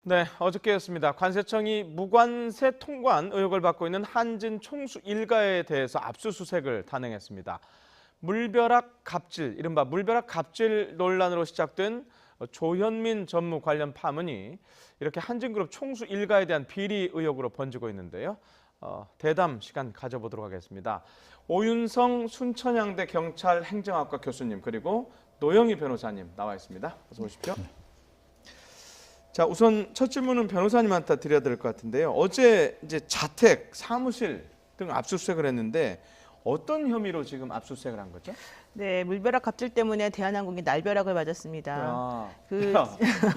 네, 어저께였습니다. 관세청이 무관세 통관 의혹을 받고 있는 한진 총수 일가에 대해서 압수수색을 단행했습니다. 물벼락 갑질, 이른바 물벼락 갑질 논란으로 시작된 조현민 전무 관련 파문이 이렇게 한진그룹 총수 일가에 대한 비리 의혹으로 번지고 있는데요. 대담 시간 가져보도록 하겠습니다. 오윤성 순천향대 경찰 행정학과 교수님 그리고 노영희 변호사님 나와 있습니다. 어서 오십시오. 자, 우선 첫 질문은 변호사님한테 드려야 될 것 같은데요. 어제 이제 자택, 사무실 등 압수수색을 했는데 어떤 혐의로 지금 압수수색을 한 거죠? 네, 물벼락 갑질 때문에 대한항공이 날벼락을 맞았습니다. 아, 그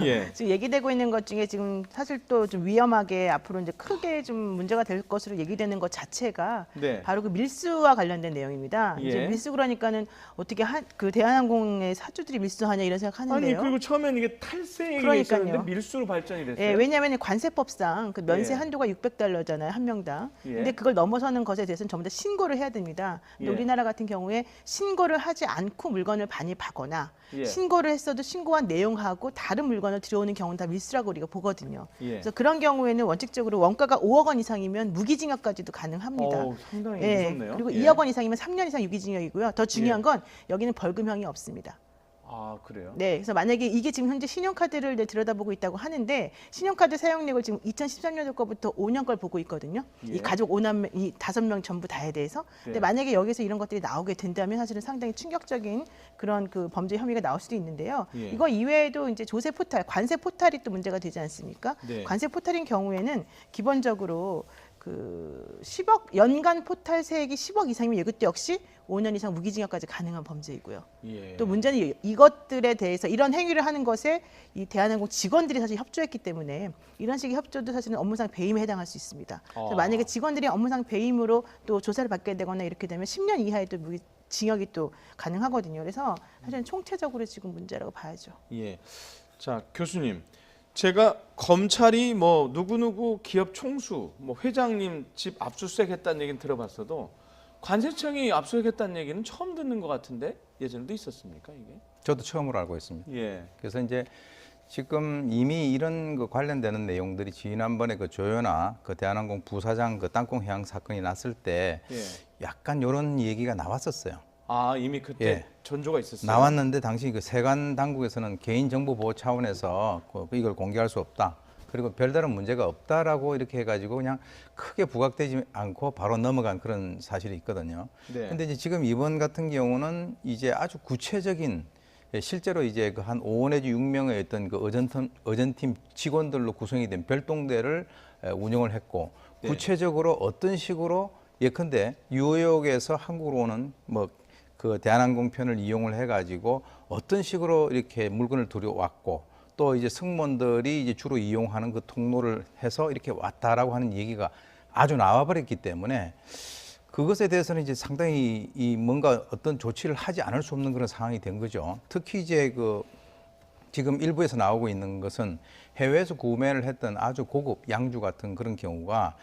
예, 지금 얘기되고 있는 것 중에 지금 사실 또 좀 위험하게 앞으로 이제 크게 좀 문제가 될 것으로 얘기되는 것 자체가 네, 바로 그 밀수와 관련된 내용입니다. 예. 이제 밀수 그러니까는 어떻게 그 대한항공의 사주들이 밀수하냐 이런 아니 생각하는데요. 그리고 처음엔 이게 탈세 그러니까요. 얘기였는데 밀수로 발전이 됐어요. 예, 왜냐하면 관세법상 그 면세 예. 한도가 600달러잖아요, 한 명당. 예. 근데 그걸 넘어서는 것에 대해서는 전부 다 신고를 해야 됩니다. 근데 예. 우리나라 같은 경우에 신고를 하지 않고 물건을 반입하거나 예. 신고를 했어도 신고한 내용하고 다른 물건을 들여오는 경우는 다 밀수라고 우리가 보거든요. 예. 그래서 그런 경우에는 원칙적으로 원가가 5억 원 이상이면 무기징역까지도 가능합니다. 상당히 예, 무섭네요. 그리고 예. 2억 원 이상이면 3년 이상 유기징역이고요. 더 중요한 예. 건 여기는 벌금형이 없습니다. 아, 그래요? 네, 그래서 만약에 이게 지금 현재 신용카드를 이제 들여다보고 있다고 하는데 신용카드 사용력을 지금 2013년도 거부터 5년 걸 보고 있거든요. 예. 이 가족 5남 이 5명 전부 다에 대해서. 근데 네. 만약에 여기서 이런 것들이 나오게 된다면 사실은 상당히 충격적인 그런 그 범죄 혐의가 나올 수도 있는데요. 예. 이거 이외에도 이제 조세 포탈, 관세 포탈이 또 문제가 되지 않습니까? 네. 관세 포탈인 경우에는 기본적으로 그 10억 연간 포탈 세액이 10억 이상이면 이것도 역시 5년 이상 무기징역까지 가능한 범죄이고요. 예. 또 문제는 이것들에 대해서 이런 행위를 하는 것에 이 대한항공 직원들이 사실 협조했기 때문에 이런 식의 협조도 사실은 업무상 배임에 해당할 수 있습니다. 그래서 만약에 직원들이 업무상 배임으로 또 조사를 받게 되거나 이렇게 되면 10년 이하의 또 징역이 또 가능하거든요. 그래서 사실은 총체적으로 지금 문제라고 봐야죠. 예. 자, 교수님. 제가 검찰이 뭐 누구누구 기업 총수, 뭐 회장님 집 압수수색했다는 얘기는 들어봤어도 관세청이 압수수색했다는 얘기는 처음 듣는 것 같은데 예전에도 있었습니까 이게? 저도 처음으로 알고 있습니다. 예. 그래서 이제 지금 이미 이런 그 관련되는 내용들이 지난번에 그 조현아 그 대한항공 부사장 그 땅콩 해양 사건이 났을 때 예. 약간 이런 얘기가 나왔었어요. 아, 이미 그때 예. 전조가 있었어요. 나왔는데 당시 그 세관 당국에서는 개인정보 보호 차원에서 이걸 공개할 수 없다. 그리고 별다른 문제가 없다라고 이렇게 해가지고 그냥 크게 부각되지 않고 바로 넘어간 그런 사실이 있거든요. 네. 근데 이제 지금 이번 같은 경우는 이제 아주 구체적인 실제로 이제 그 한 5 내지 6명의 어떤 그 어전팀 직원들로 구성이 된 별동대를 운영을 했고 네. 구체적으로 어떤 식으로 예컨대 뉴욕에서 한국으로 오는 뭐 그 대한항공 편을 이용을 해가지고 어떤 식으로 이렇게 물건을 들여왔고 또 이제 승무원들이 이제 주로 이용하는 그 통로를 해서 이렇게 왔다라고 하는 얘기가 아주 나와버렸기 때문에 그것에 대해서는 이제 상당히 이 뭔가 어떤 조치를 하지 않을 수 없는 그런 상황이 된 거죠. 특히 이제 그 지금 일부에서 나오고 있는 것은 해외에서 구매를 했던 아주 고급 양주 같은 그런 경우가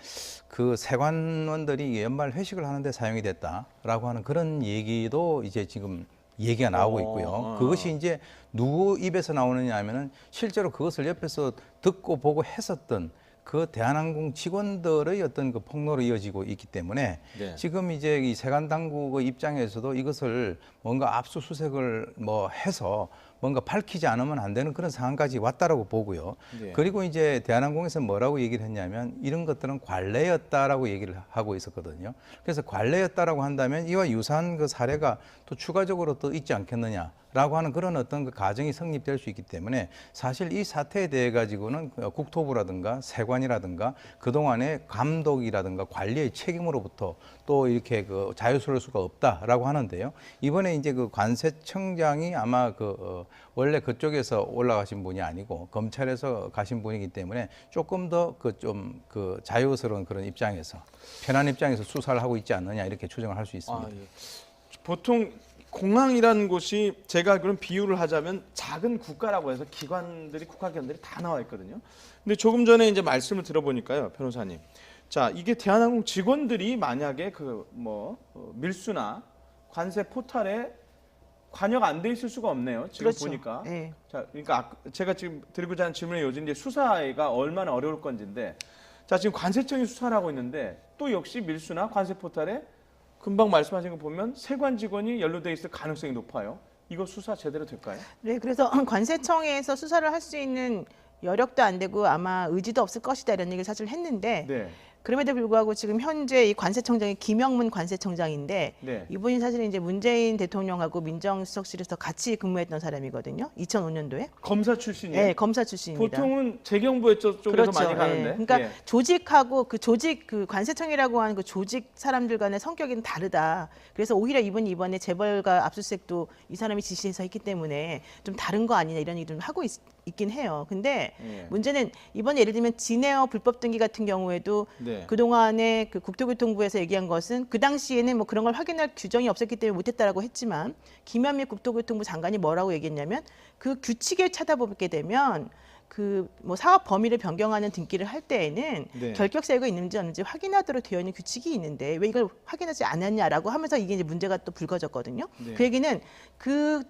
그 세관원들이 연말 회식을 하는데 사용이 됐다라고 하는 그런 얘기도 이제 지금 얘기가 나오고 있고요. 그것이 이제 누구 입에서 나오느냐 하면은 실제로 그것을 옆에서 듣고 보고 했었던 그 대한항공 직원들의 어떤 그 폭로로 이어지고 있기 때문에 네. 지금 이제 이 세관 당국의 입장에서도 이것을 뭔가 압수수색을 뭐 해서 뭔가 밝히지 않으면 안 되는 그런 상황까지 왔다라고 보고요. 네. 그리고 이제 대한항공에서 뭐라고 얘기를 했냐면 이런 것들은 관례였다라고 얘기를 하고 있었거든요. 그래서 관례였다라고 한다면 이와 유사한 그 사례가 또 추가적으로 또 있지 않겠느냐라고 하는 그런 어떤 그 가정이 성립될 수 있기 때문에 사실 이 사태에 대해 가지고는 국토부라든가 세관이라든가 그동안의 감독이라든가 관리의 책임으로부터 또 이렇게 그 자유스러울 수가 없다라고 하는데요. 이번에 이제 그 관세청장이 아마 원래 그쪽에서 올라가신 분이 아니고 검찰에서 가신 분이기 때문에 조금 더 그 자유스러운 그런 입장에서 편한 입장에서 수사를 하고 있지 않느냐 이렇게 추정을 할 수 있습니다. 아, 예. 보통 공항이라는 곳이 제가 그런 비유를 하자면 작은 국가라고 해서 기관들이 국가기관들이 다 나와 있거든요. 근데 조금 전에 이제 말씀을 들어보니까요, 변호사님. 자, 이게 대한항공 직원들이 만약에 그 밀수나 관세 포탈에 관여가 안 돼 있을 수가 없네요. 지금 그렇죠. 보니까. 네. 자, 그러니까 제가 지금 드리고자 하는 질문의 요지는 이제 수사가 얼마나 어려울 건지인데, 자, 지금 관세청이 수사를 하고 있는데 또 역시 밀수나 관세 포탈에 금방 말씀하신 거 보면 세관 직원이 연루돼 있을 가능성이 높아요. 이거 수사 제대로 될까요? 네, 그래서 관세청에서 수사를 할 수 있는 여력도 안 되고 아마 의지도 없을 것이다 이런 얘기를 사실 했는데 네. 그럼에도 불구하고 지금 현재 이 관세청장이 김영문 관세청장인데 네. 이분이 사실 이제 문재인 대통령하고 민정수석실에서 같이 근무했던 사람이거든요. 2005년도에. 검사 출신이에요. 네, 검사 출신입니다. 보통은 재경부에 쪽에서 많이 가는데. 그러니까 예. 조직하고 그 조직 그 관세청이라고 하는 그 조직 사람들 간의 성격이 다르다. 그래서 오히려 이분이 이번에 재벌과 압수수색도 이 사람이 지시해서 했기 때문에 좀 다른 거 아니냐 이런 얘기 좀 하고 있긴 해요. 근데 예. 문제는 이번에 예를 들면 진에어 불법 등기 같은 경우에도 네. 그동안에 그 국토교통부에서 얘기한 것은 그 당시에는 뭐 그런 걸 확인할 규정이 없었기 때문에 못했다라고 했지만 김현미 국토교통부 장관이 뭐라고 얘기했냐면 그 규칙에 찾아보게 되면 그 뭐 사업 범위를 변경하는 등기를 할 때에는 네. 결격 사유가 있는지 없는지 확인하도록 되어 있는 규칙이 있는데 왜 이걸 확인하지 않았냐라고 하면서 이게 이제 문제가 또 불거졌거든요. 네. 그 얘기는 그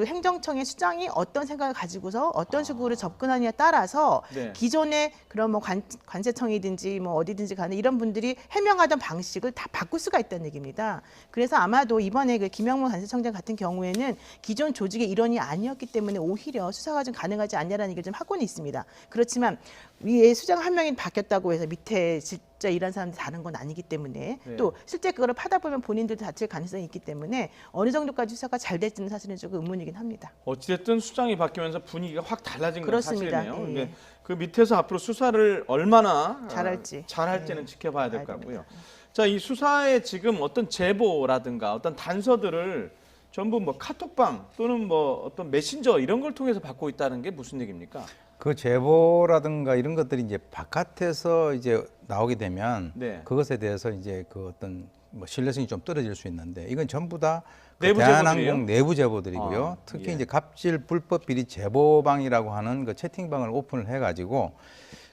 행정청의 수장이 어떤 생각을 가지고서 어떤 식으로 접근하느냐에 따라서 네. 기존의 그런 뭐 관세청이든지 뭐 어디든지 간에 이런 분들이 해명하던 방식을 다 바꿀 수가 있다는 얘기입니다. 그래서 아마도 이번에 그 김영문 관세청장 같은 경우에는 기존 조직의 일원이 아니었기 때문에 오히려 수사가 좀 가능하지 않냐라는 얘기를 좀 하고는 있습니다. 그렇지만 위에 수장 한 명이 바뀌었다고 해서 밑에 진짜 일한 사람들이 다른 건 아니기 때문에 네. 또 실제 그거를 파다 보면 본인들도 다칠 가능성이 있기 때문에 어느 정도까지 수사가 잘 될지는 사실은 조금 의문이긴 합니다. 어찌됐든 수장이 바뀌면서 분위기가 확 달라진 건 그렇습니다. 사실이네요. 예, 근데 예. 그 밑에서 앞으로 수사를 얼마나 잘할지는 예. 지켜봐야 될 것 봐야 같고요. 자, 이 수사에 지금 어떤 제보라든가 어떤 단서들을 전부 뭐 카톡방 또는 뭐 어떤 메신저 이런 걸 통해서 받고 있다는 게 무슨 얘기입니까? 그 제보라든가 이런 것들이 이제 바깥에서 이제 나오게 되면 네. 그것에 대해서 이제 그 어떤 뭐 신뢰성이 좀 떨어질 수 있는데 이건 전부 다 그 내부 대한항공 제보들이에요? 내부 제보들이고요. 아, 특히 예. 이제 갑질 불법 비리 제보방이라고 하는 그 채팅방을 오픈을 해가지고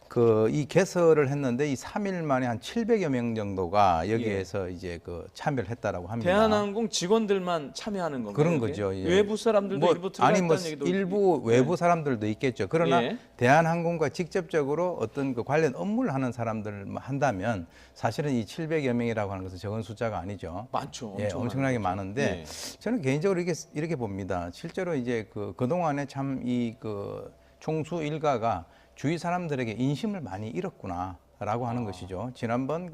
그 이 개설을 했는데 이 3일 만에 한 700여 명 정도가 여기에서 이제 그 참여를 했다라고 합니다. 대한항공 직원들만 참여하는 건가요? 그런 이게? 거죠. 예. 외부 사람들도 일부 들어가 아니 뭐 있다는 얘기도 일부 외부 사람들도 있겠죠. 그러나 예. 대한항공과 직접적으로 어떤 그 관련 업무를 하는 사람들 한다면 사실은 이 700여 명이라고 하는 것은 적은 숫자가 아니죠. 많죠. 예, 엄청나게 많죠. 많은데 예. 저는 개인적으로 이렇게 봅니다. 실제로 이제 그동안에 참 이 그 총수 일가가 주위 사람들에게 인심을 많이 잃었구나라고 하는 것이죠. 지난번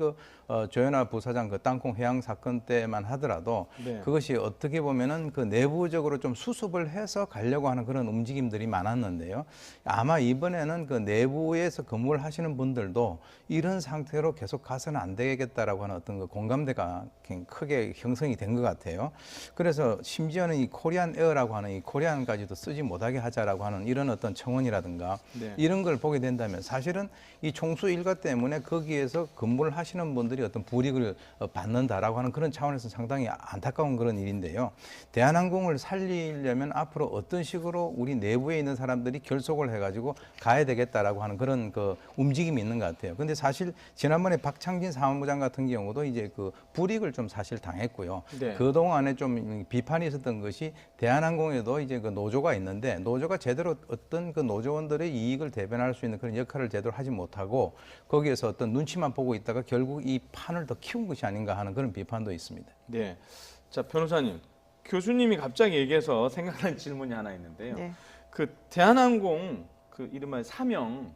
조현아 부사장 그 땅콩 해양 사건 때만 하더라도 네. 그것이 어떻게 보면은 그 내부적으로 좀 수습을 해서 가려고 하는 그런 움직임들이 많았는데요. 아마 이번에는 그 내부에서 근무를 하시는 분들도 이런 상태로 계속 가서는 안 되겠다라고 하는 어떤 그 공감대가 굉장히 크게 형성이 된 것 같아요. 그래서 심지어는 이 코리안 에어라고 하는 이 코리안까지도 쓰지 못하게 하자라고 하는 이런 어떤 청원이라든가 네. 이런 걸 보게 된다면 사실은 이 총수 일가 때문에 거기에서 근무를 하시는 분들이 어떤 불이익을 받는다라고 하는 그런 차원에서 상당히 안타까운 그런 일인데요. 대한항공을 살리려면 앞으로 어떤 식으로 우리 내부에 있는 사람들이 결속을 해가지고 가야 되겠다라고 하는 그런 그 움직임이 있는 것 같아요. 근데 사실 지난번에 박창진 사무부장 같은 경우도 이제 그 불이익을 좀 사실 당했고요. 네. 그동안에 좀 비판이 있었던 것이 대한항공에도 이제 그 노조가 있는데 노조가 제대로 어떤 그 노조원들의 이익을 대변할 수 있는 그런 역할을 제대로 하지 못하고 거기에서 어떤 눈치만 보고 있다가 결국 이 판을 더 키운 것이 아닌가 하는 그런 비판도 있습니다. 네. 자, 변호사님. 교수님이 갑자기 얘기해서 생각난 질문이 하나 있는데요. 네. 그 대한항공 그 이른바 사명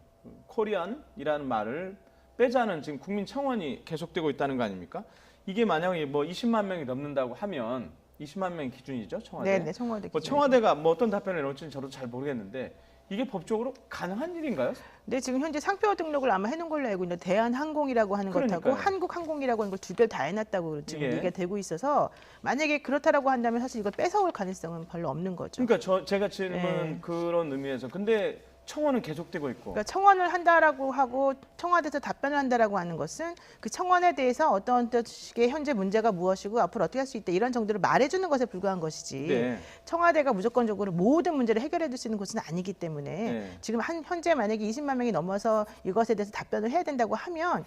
코리안이라는 말을 빼자는 지금 국민 청원이 계속되고 있다는 거 아닙니까? 이게 만약에 뭐 20만 명이 넘는다고 하면 20만 명이 기준이죠, 청와대. 네, 청와대. 뭐 청와대가 뭐 어떤 답변을 내놓을지는 저도 잘 모르겠는데 이게 법적으로 가능한 일인가요? 네, 지금 현재 상표 등록을 아마 해놓은 걸로 알고 있는데 대한항공이라고 하는 것하고 그러니까요. 한국항공이라고 하는 걸 두 개를 다 해놨다고 지금 예. 얘기가 되고 있어서 만약에 그렇다라고 한다면 사실 이걸 뺏어올 가능성은 별로 없는 거죠. 그러니까 제가 질문 네. 그런 의미에서 근데 청원은 계속되고 있고. 그러니까 청원을 한다라고 하고 청와대에서 답변을 한다라고 하는 것은 그 청원에 대해서 어떤 식의 현재 문제가 무엇이고 앞으로 어떻게 할 수 있다 이런 정도를 말해주는 것에 불과한 것이지 네. 청와대가 무조건적으로 모든 문제를 해결해 줄 수 있는 곳은 아니기 때문에 네. 지금 현재 만약에 20만 명이 넘어서 이것에 대해서 답변을 해야 된다고 하면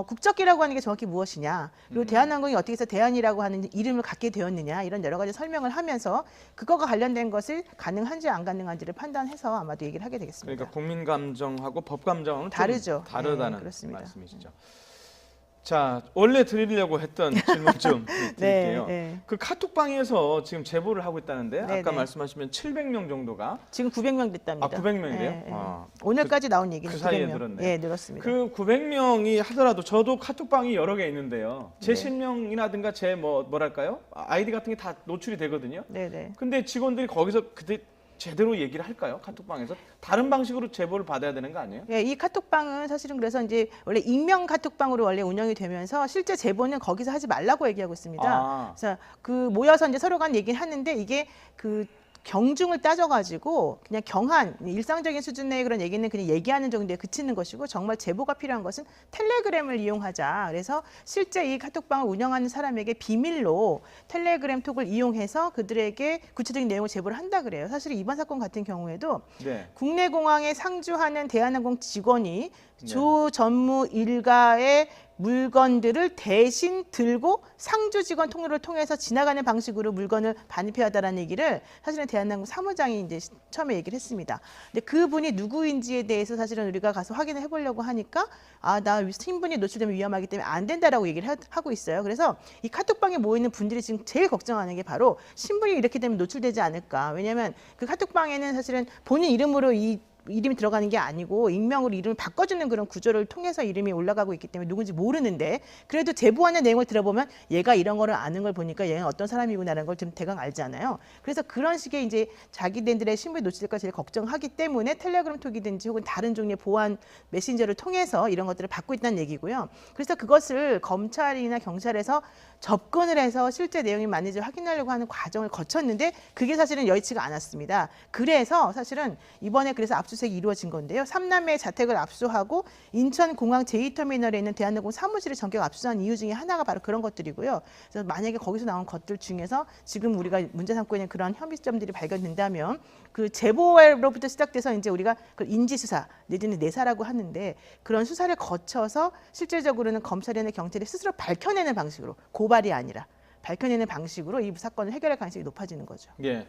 국적기라고 하는 게 정확히 무엇이냐 그리고 대한항공이 어떻게 해서 대한이라고 하는 이름을 갖게 되었느냐 이런 여러 가지 설명을 하면서 그거가 관련된 것을 가능한지 안 가능한지를 판단해서 아마도 얘기를 하게 되겠습니다. 그러니까 국민 감정하고 법 감정은 다르죠. 좀 다르다는 네, 그렇습니다. 말씀이시죠. 자, 원래 드리려고 했던 질문 좀 드릴게요. 네. 그 카톡방에서 지금 제보를 하고 있다는데 네, 아까 네. 말씀하시면 700명 정도가 지금 900명 됐답니다. 아, 900명이래요? 네, 네. 아, 오늘까지 나온 얘기는 그 사이에 900명. 늘었네요. 예, 늘었습니다. 그 900명이 하더라도 저도 카톡방이 여러 개 있는데요. 제 네. 실명이라든가 제 뭐랄까요? 아이디 같은 게 다 노출이 되거든요. 네, 네. 근데 직원들이 거기서 그때 제대로 얘기를 할까요? 카톡방에서 다른 방식으로 제보를 받아야 되는 거 아니에요? 예, 이 카톡방은 사실은 그래서 이제 원래 익명 카톡방으로 원래 운영이 되면서 실제 제보는 거기서 하지 말라고 얘기하고 있습니다. 아. 그래서 그 모여서 이제 서로 간 얘기를 하는데 이게 그 경중을 따져가지고 그냥 경한 일상적인 수준의 그런 얘기는 그냥 얘기하는 정도에 그치는 것이고 정말 제보가 필요한 것은 텔레그램을 이용하자. 그래서 실제 이 카톡방을 운영하는 사람에게 비밀로 텔레그램 톡을 이용해서 그들에게 구체적인 내용을 제보를 한다 그래요. 사실 이번 사건 같은 경우에도 네. 국내 공항에 상주하는 대한항공 직원이 조 전무 일가의 물건들을 대신 들고 상주 직원 통로를 통해서 지나가는 방식으로 물건을 반입해야다라는 얘기를 사실은 대한항공 사무장이 이제 처음에 얘기를 했습니다. 근데 그분이 누구인지에 대해서 사실은 우리가 가서 확인을 해보려고 하니까 나 신분이 노출되면 위험하기 때문에 안 된다라고 얘기를 하고 있어요. 그래서 이 카톡방에 모이는 분들이 지금 제일 걱정하는 게 바로 신분이 이렇게 되면 노출되지 않을까. 왜냐하면 그 카톡방에는 사실은 본인 이름으로 이름이 들어가는 게 아니고 익명으로 이름을 바꿔주는 그런 구조를 통해서 이름이 올라가고 있기 때문에 누군지 모르는데 그래도 제보하는 내용을 들어보면 얘가 이런 거를 아는 걸 보니까 얘는 어떤 사람이구나라는 걸 좀 대강 알잖아요. 그래서 그런 식의 이제 자기들의 신분이 노출될까 제일 걱정하기 때문에 텔레그램 톡이든지 혹은 다른 종류의 보안 메신저를 통해서 이런 것들을 받고 있다는 얘기고요. 그래서 그것을 검찰이나 경찰에서 접근을 해서 실제 내용이 맞는지 확인하려고 하는 과정을 거쳤는데 그게 사실은 여의치가 않았습니다. 그래서 사실은 이번에 그래서 압수수색이 이루어진 건데요. 3남매의 자택을 압수하고 인천공항 제2터미널에 있는 대한항공 사무실을 전격 압수한 이유 중에 하나가 바로 그런 것들이고요. 그래서 만약에 거기서 나온 것들 중에서 지금 우리가 문제 삼고 있는 그런 혐의점들이 발견된다면 그 제보로부터 시작돼서 이제 우리가 그 인지수사 내지는 내사라고 하는데 그런 수사를 거쳐서 실질적으로는 검찰이나 경찰이 스스로 밝혀내는 방식으로 고발이 아니라 밝혀내는 방식으로 이 사건을 해결할 가능성이 높아지는 거죠. 예.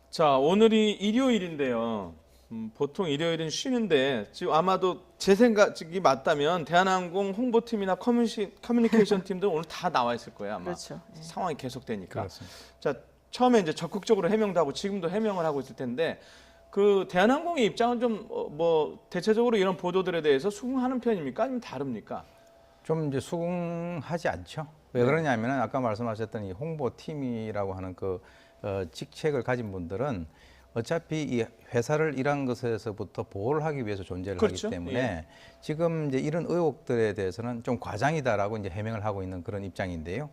자, 오늘이 일요일인데요. 보통 일요일은 쉬는데 지금 아마도 제 생각이 맞다면 대한항공 홍보팀이나 커뮤니케이션 팀들 오늘 다 나와 있을 거예요. 아마 그렇죠. 상황이 계속되니까. 그렇습니다. 자, 처음에 이제 적극적으로 해명도 하고 지금도 해명을 하고 있을 텐데 그 대한항공의 입장은 좀 뭐 대체적으로 이런 보도들에 대해서 수긍하는 편입니까? 아니면 다릅니까? 좀 이제 수긍하지 않죠. 왜 그러냐면은 아까 말씀하셨던 이 홍보팀이라고 하는 그 직책을 가진 분들은 어차피 이 회사를 일한 것에서부터 보호를 하기 위해서 존재를 그렇죠. 하기 때문에 예. 지금 이제 이런 의혹들에 대해서는 좀 과장이다라고 이제 해명을 하고 있는 그런 입장인데요.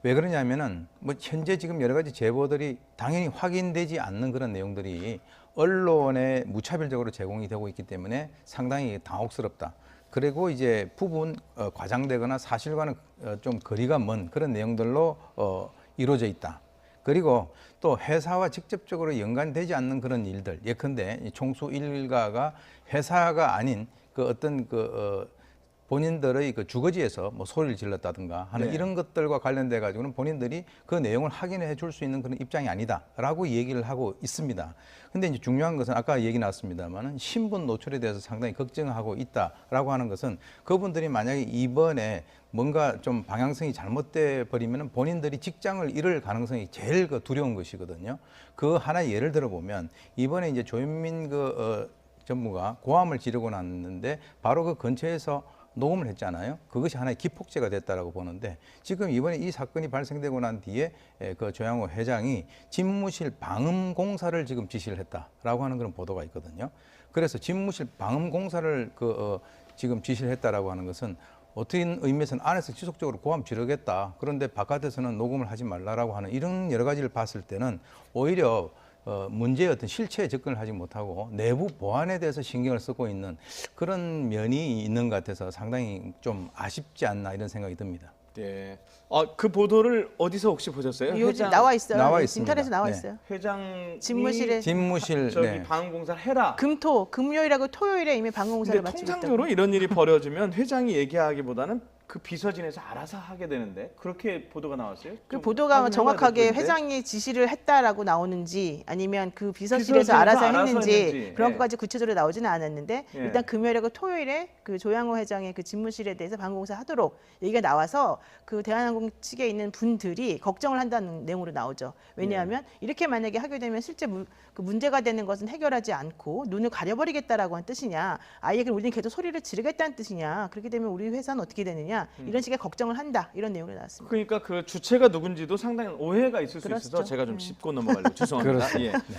왜 그러냐면은 뭐 현재 지금 여러 가지 제보들이 당연히 확인되지 않는 그런 내용들이 언론에 무차별적으로 제공이 되고 있기 때문에 상당히 당혹스럽다. 그리고 이제 부분 과장되거나 사실과는 좀 거리가 먼 그런 내용들로 이루어져 있다. 그리고 또 회사와 직접적으로 연관되지 않는 그런 일들, 예컨대 이 총수 일가가 회사가 아닌 그 어떤 본인들의 그 주거지에서 뭐 소리를 질렀다든가 하는 네. 이런 것들과 관련돼 가지고는 본인들이 그 내용을 확인해 줄 수 있는 그런 입장이 아니다라고 얘기를 하고 있습니다. 근데 이제 중요한 것은 아까 얘기 나왔습니다만은 신분 노출에 대해서 상당히 걱정하고 있다라고 하는 것은 그분들이 만약에 이번에 뭔가 좀 방향성이 잘못돼 버리면 본인들이 직장을 잃을 가능성이 제일 두려운 것이거든요. 그 하나의 예를 들어 보면 이번에 이제 조현민 전무가 고함을 지르고 났는데 바로 그 근처에서 녹음을 했잖아요. 그것이 하나의 기폭제가 됐다라고 보는데 지금 이번에 이 사건이 발생되고 난 뒤에 그 조양호 회장이 집무실 방음 공사를 지금 지시를 했다라고 하는 그런 보도가 있거든요. 그래서 집무실 방음 공사를 지금 지시를 했다라고 하는 것은 어떤 의미에서는 안에서 지속적으로 고함 지르겠다. 그런데 바깥에서는 녹음을 하지 말라라고 하는 이런 여러 가지를 봤을 때는 오히려 문제의 어떤 실체에 접근을 하지 못하고 내부 보안에 대해서 신경을 쓰고 있는 그런 면이 있는 것 같아서 상당히 좀 아쉽지 않나 이런 생각이 듭니다. 네. 그 보도를 어디서 혹시 보셨어요? 요즘 나와 있어요. 나와 네, 있습니다. 인터넷에 나와 네. 있어요. 회장이 집무실에 집무실 저기 네. 방공사를 해라. 금요일하고 토요일에 이미 방공사를 근데 마치고 통상적으로 있다고. 이런 일이 벌어지면 회장이 얘기하기보다는 그 비서진에서 알아서 하게 되는데 그렇게 보도가 나왔어요? 그 좀 보도가 확인해봐야 정확하게 될 텐데. 회장이 지시를 했다라고 나오는지 아니면 그 비서실에서 비서실에서 알아서 알아서 했는지 했는지, 그런 예. 것까지 구체적으로 나오지는 않았는데 예. 일단 금요일하고 토요일에 그 조양호 회장의 그 집무실에 대해서 방공사 하도록 얘기가 나와서 그 대한항공 측에 있는 분들이 걱정을 한다는 내용으로 나오죠. 왜냐하면 이렇게 만약에 하게 되면 실제 그 문제가 되는 것은 해결하지 않고 눈을 가려버리겠다라고 한 뜻이냐, 아예 그럼 우리는 계속 소리를 지르겠다는 뜻이냐, 그렇게 되면 우리 회사는 어떻게 되느냐 이런 식의 걱정을 한다 이런 내용이 나왔습니다. 그러니까 그 주체가 누군지도 상당히 오해가 있을 수 그렇죠. 있어서 제가 좀 네. 짚고 넘어가려고 죄송합니다. 그렇습니다. 예.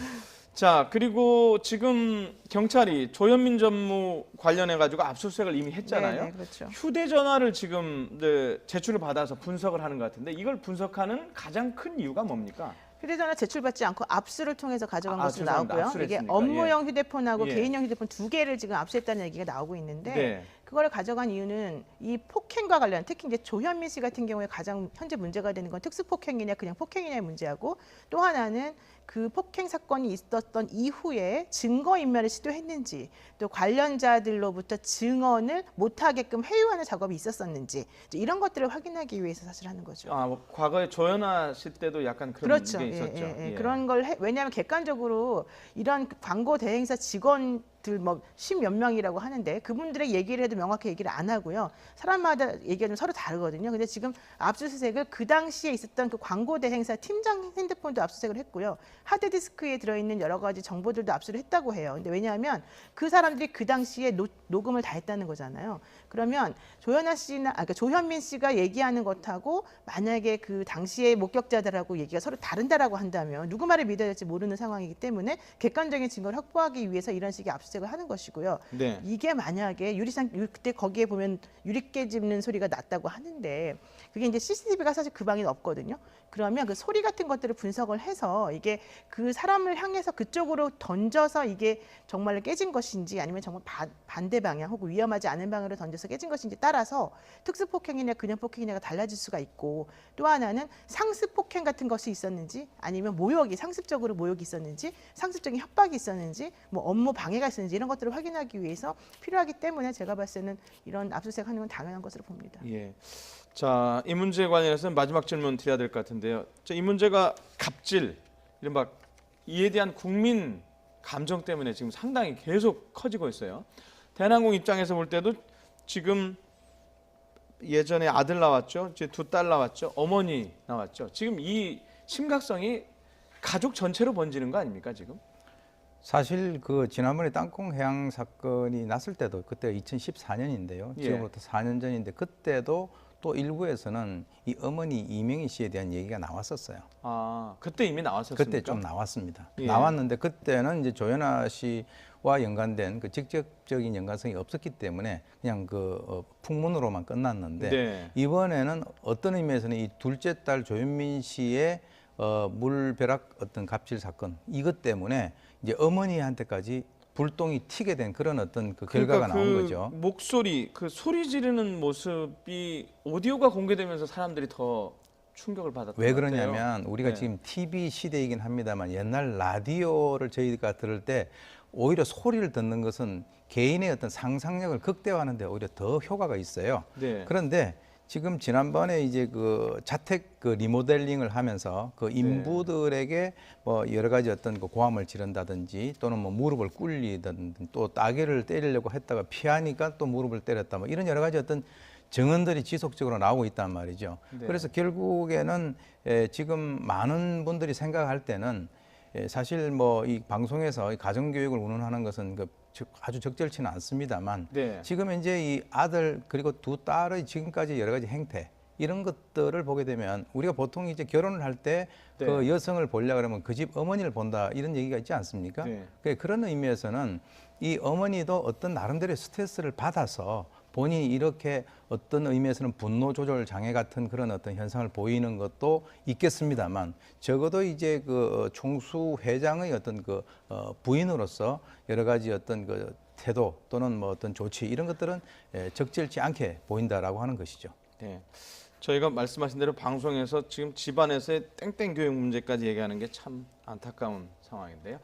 자, 그리고 지금 경찰이 조현민 전무 관련해 가지고 압수수색을 이미 했잖아요. 네, 그렇죠. 휴대전화를 지금 이제 제출을 받아서 분석을 하는 것 같은데 이걸 분석하는 가장 큰 이유가 뭡니까? 휴대전화 제출받지 않고 압수를 통해서 가져간 것으로 죄송합니다. 나오고요. 압수를 이게 했으니까. 업무용 휴대폰하고 예. 개인용 휴대폰 두 개를 지금 압수했다는 얘기가 나오고 있는데 네. 그걸 가져간 이유는 이 폭행과 관련 특히 이제 조현민 씨 같은 경우에 가장 현재 문제가 되는 건 특수폭행이냐 그냥 폭행이냐의 문제하고 또 하나는 그 폭행 사건이 있었던 이후에 증거인멸을 시도했는지 또 관련자들로부터 증언을 못하게끔 회유하는 작업이 있었었는지 이제 이런 것들을 확인하기 위해서 사실 하는 거죠. 뭐 과거에 조연아 씨 때도 약간 그런 그렇죠. 게 있었죠. 예. 그런 걸 왜냐하면 객관적으로 이런 광고 대행사 직원들 뭐 10몇 명이라고 하는데 그분들의 얘기를 해도 명확히 얘기를 안 하고요. 사람마다 얘기가 좀 서로 다르거든요. 근데 지금 압수수색을 그 당시에 있었던 그 광고 대행사 팀장 핸드폰도 압수수색을 했고요. 하드디스크에 들어있는 여러 가지 정보들도 압수를 했다고 해요. 근데 왜냐하면 그 사람들이 그 당시에 녹음을 다 했다는 거잖아요. 그러면 조현아 씨나 그러니까 조현민 씨가 얘기하는 것하고 만약에 그 당시의 목격자들하고 얘기가 서로 다른다라고 한다면 누구 말을 믿어야 될지 모르는 상황이기 때문에 객관적인 증거를 확보하기 위해서 이런 식의 압수수색을 하는 것이고요. 네. 이게 만약에 그때 거기에 보면 유리 깨집는 소리가 났다고 하는데 그게 이제 CCTV가 사실 그 방에는 없거든요. 그러면 그 소리 같은 것들을 분석을 해서 이게 그 사람을 향해서 그쪽으로 던져서 이게 정말 깨진 것인지 아니면 정말 반대 방향 혹은 위험하지 않은 방향으로 던져서 깨진 것인지 따라서 특수폭행이냐 그냥 폭행이냐가 달라질 수가 있고 또 하나는 상습폭행 같은 것이 있었는지 아니면 상습적으로 모욕이 있었는지 상습적인 협박이 있었는지 뭐 업무 방해가 있었는지 이런 것들을 확인하기 위해서 필요하기 때문에 제가 봤을 때는 이런 압수수색하는 건 당연한 것으로 봅니다. 예. 자, 이 문제에 관련해서 마지막 질문 드려야 될 것 같은데요. 이 문제가 갑질, 이른바 이에 대한 국민 감정 때문에 지금 상당히 계속 커지고 있어요. 대한항공 입장에서 볼 때도 지금 예전에 아들 나왔죠, 이제 두 딸 나왔죠, 어머니 나왔죠. 지금 이 심각성이 가족 전체로 번지는 거 아닙니까 지금? 사실 그 지난번에 땅콩 해양 사건이 났을 때도 그때 2014년인데요. 예. 지금부터 4년 전인데 그때도 또 일부에서는 이 어머니 이명희 씨에 대한 얘기가 나왔었어요. 그때 이미 나왔었습니까? 그때 좀 나왔습니다. 예. 나왔는데 그때는 이제 조현아 씨와 연관된 그 직접적인 연관성이 없었기 때문에 그냥 풍문으로만 끝났는데 네. 이번에는 어떤 의미에서는 이 둘째 딸 조현민 씨의 물벼락 어떤 갑질 사건 이것 때문에 이제 어머니한테까지 불똥이 튀게 된 그런 어떤 그 결과가 나온 거죠. 목소리, 그 소리 지르는 모습이 오디오가 공개되면서 사람들이 더 충격을 받았던 왜 것 같아요. 그러냐면 우리가 네. 지금 TV 시대이긴 합니다만 옛날 라디오를 저희가 들을 때 오히려 소리를 듣는 것은 개인의 어떤 상상력을 극대화하는 데 오히려 더 효과가 있어요. 네. 그런데 지금 지난번에 이제 그 자택 그 리모델링을 하면서 그 인부들에게 뭐 여러 가지 어떤 그 고함을 지른다든지 또는 뭐 무릎을 꿇리든지 또 따개를 때리려고 했다가 피하니까 또 무릎을 때렸다 뭐 이런 여러 가지 어떤 증언들이 지속적으로 나오고 있단 말이죠. 네. 그래서 결국에는 지금 많은 분들이 생각할 때는 사실 뭐 이 방송에서 이 가정교육을 운운하는 것은 아주 적절치는 않습니다만 네. 지금 이제 이 아들 그리고 두 딸의 지금까지 여러 가지 행태 이런 것들을 보게 되면 우리가 보통 이제 결혼을 할 때 그 네. 여성을 보려 그러면 그 집 어머니를 본다 이런 얘기가 있지 않습니까? 네. 그런 의미에서는 이 어머니도 어떤 나름대로의 스트레스를 받아서 본인이 이렇게 어떤 의미에서는 분노 조절 장애 같은 그런 어떤 현상을 보이는 것도 있겠습니다만 적어도 이제 그 총수 회장의 어떤 그 부인으로서 여러 가지 어떤 그 태도 또는 뭐 어떤 조치 이런 것들은 적절치 않게 보인다라고 하는 것이죠. 네. 저희가 말씀하신 대로 방송에서 지금 집안에서의 땡땡 교육 문제까지 얘기하는 게 참 안타까운 상황인데요.